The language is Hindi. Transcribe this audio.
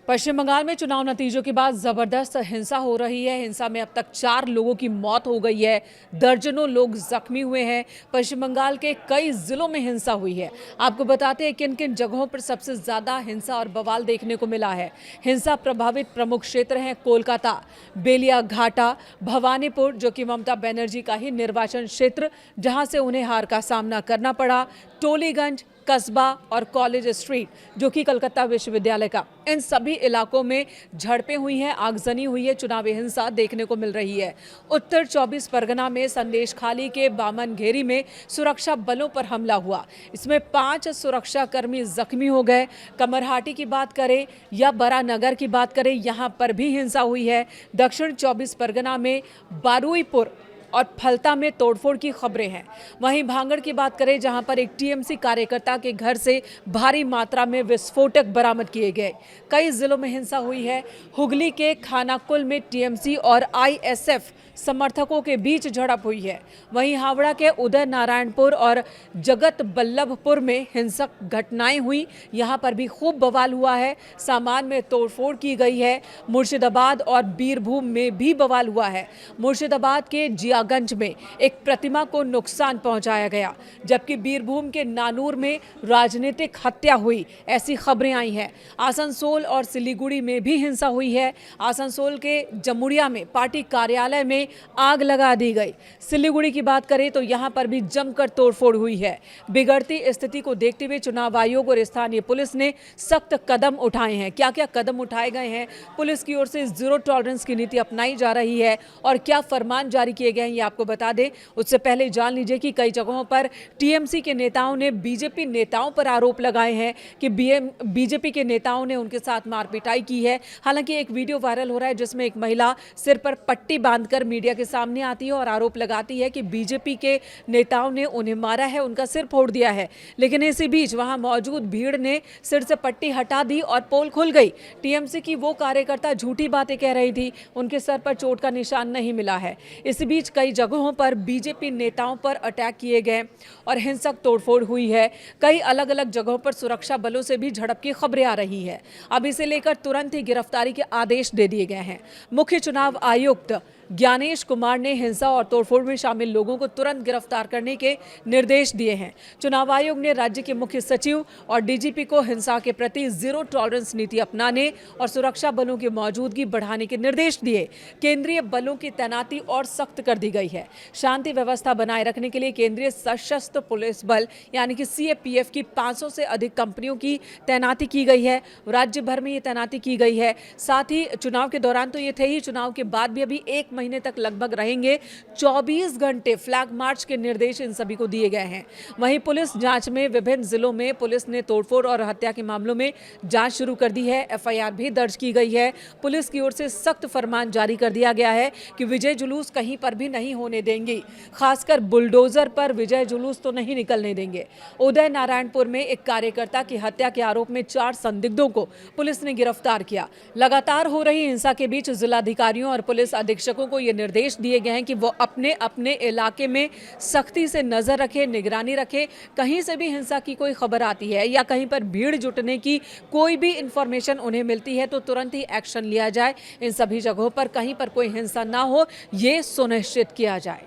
पश्चिम बंगाल में चुनाव नतीजों के बाद जबरदस्त हिंसा हो रही है। हिंसा में अब तक 4 लोगों की मौत हो गई है, दर्जनों लोग जख्मी हुए हैं। पश्चिम बंगाल के कई जिलों में हिंसा हुई है। आपको बताते हैं किन किन जगहों पर सबसे ज्यादा हिंसा और बवाल देखने को मिला है। हिंसा प्रभावित प्रमुख क्षेत्र हैं कोलकाता, बेलिया घाटा, भवानीपुर, जो कि ममता बनर्जी का ही निर्वाचन क्षेत्र, जहां से उन्हें हार का सामना करना पड़ा, टोलीगंज, कस्बा और कॉलेज स्ट्रीट, जो कि कलकत्ता विश्वविद्यालय का। इन सभी इलाकों में झड़पें हुई हैं, आगजनी हुई है, चुनावी हिंसा देखने को मिल रही है। उत्तर 24 परगना में संदेशखाली के बामनघेरी में सुरक्षा बलों पर हमला हुआ। इसमें 5 सुरक्षाकर्मी जख्मी हो गए। कमरहाटी की बात करें या बरानगर की बात करें, यहां पर भी हिंसा हुई है। दक्षिण 24 परगना में बारुईपुर और फलता में तोड़फोड़ की खबरें हैं। वहीं भांगड़ की बात करें, जहां पर एक टीएमसी कार्यकर्ता के घर से भारी मात्रा में विस्फोटक बरामद किए गए। कई जिलों में हिंसा हुई है। हुगली के खानाकुल में टीएमसी और आईएसएफ समर्थकों के बीच झड़प हुई है। वहीं हावड़ा के उदय नारायणपुर और जगत बल्लभपुर में हिंसक घटनाएं हुई। यहां पर भी खूब बवाल हुआ है, सामान में तोड़फोड़ की गई है। मुर्शिदाबाद और बीरभूम में भी बवाल हुआ है। मुर्शिदाबाद के जियागंज में एक प्रतिमा को नुकसान पहुंचाया गया, जबकि बीरभूम के नानूर में राजनीतिक हत्या हुई, ऐसी खबरें आई हैं। आसनसोल और सिलीगुड़ी में भी हिंसा हुई है। आसनसोल के जमुड़िया में पार्टी कार्यालय में आग लगा दी गई। सिलीगुड़ी की बात करें तो यहां पर भी जमकर तोड़फोड़ हुई है। बिगड़ती स्थिति को देखते हुए चुनाव आयोग और स्थानीय पुलिस ने सख्त कदम उठाए हैं। क्या क्या कदम उठाए गए हैं? पुलिस की ओर से जीरो टॉलरेंस की नीति अपनाई जा रही है और क्या फरमान जारी किए गए हैं, ये आपको बता दें। उससे पहले जान लीजिए कि कई जगहों पर टीएमसी के नेताओं ने बीजेपी नेताओं पर आरोप लगाए हैं कि बीजेपी के नेताओं ने उनके साथ मारपिटाई की है। हालांकि एक वीडियो वायरल हो रहा है जिसमें एक महिला सिर पर पट्टी बांधकर मीडिया के सामने आती है और आरोप लगाती है कि बीजेपी के नेताओं ने उन्हें मारा है, उनका सिर फोड़ दिया है। लेकिन इसी बीच वहां मौजूद भीड़ ने सिर से पट्टी हटा दी और पोल खुल गई। टीएमसी की वो कार्यकर्ता झूठी बातें कह रही थी, उनके सर पर चोट का निशान नहीं मिला है। इसी बीच कई जगहों पर बीजेपी नेताओं पर अटैक किए गए और हिंसक तोड़फोड़ हुई है। कई अलग अलग जगहों पर सुरक्षा बलों से भी झड़प की खबरें आ रही है। अब इसे लेकर तुरंत ही गिरफ्तारी के आदेश दे दिए गए हैं। मुख्य चुनाव आयुक्त ज्ञानेश कुमार ने हिंसा और तोड़फोड़ में शामिल लोगों को तुरंत गिरफ्तार करने के निर्देश दिए हैं। चुनाव आयोग ने राज्य के मुख्य सचिव और डीजीपी को हिंसा के प्रति जीरो टॉलरेंस नीति अपनाने और सुरक्षा बलों की मौजूदगी बढ़ाने के निर्देश दिए। केंद्रीय बलों की तैनाती और सख्त कर दी गई है। शांति व्यवस्था बनाए रखने के लिए केंद्रीय सशस्त्र पुलिस बल यानी कि सीएपीएफ की 500 से अधिक कंपनियों की तैनाती की गई है। राज्य भर में ये तैनाती की गई है। साथ ही चुनाव के दौरान तो ये थे ही, चुनाव के बाद भी अभी 1 महीने तक लगभग रहेंगे। 24 घंटे फ्लैग मार्च के निर्देश इन सभी को दिए गए हैं। वहीं पुलिस जांच में विभिन्न जिलों में पुलिस ने तोड़फोड़ और हत्या के मामलों में जांच शुरू कर दी है। एफआईआर भी दर्ज की गई है। पुलिस की ओर से सख्त फरमान जारी कर दिया गया है कि विजय जुलूस कहीं पर भी नहीं होने देंगे। खासकर बुलडोजर पर विजय जुलूस तो नहीं निकलने देंगे। उदय नारायणपुर में एक कार्यकर्ता की हत्या के आरोप में 4 संदिग्धों को पुलिस ने गिरफ्तार किया। लगातार हो रही हिंसा के बीच जिलाधिकारियों और पुलिस अधीक्षकों को ये निर्देश दिए गए हैं कि वो अपने अपने इलाके में सख्ती से नजर रखें, निगरानी रखें। कहीं से भी हिंसा की कोई खबर आती है या कहीं पर भीड़ जुटने की कोई भी इंफॉर्मेशन उन्हें मिलती है तो तुरंत ही एक्शन लिया जाए। इन सभी जगहों पर कहीं पर कोई हिंसा ना हो, ये सुनिश्चित किया जाए।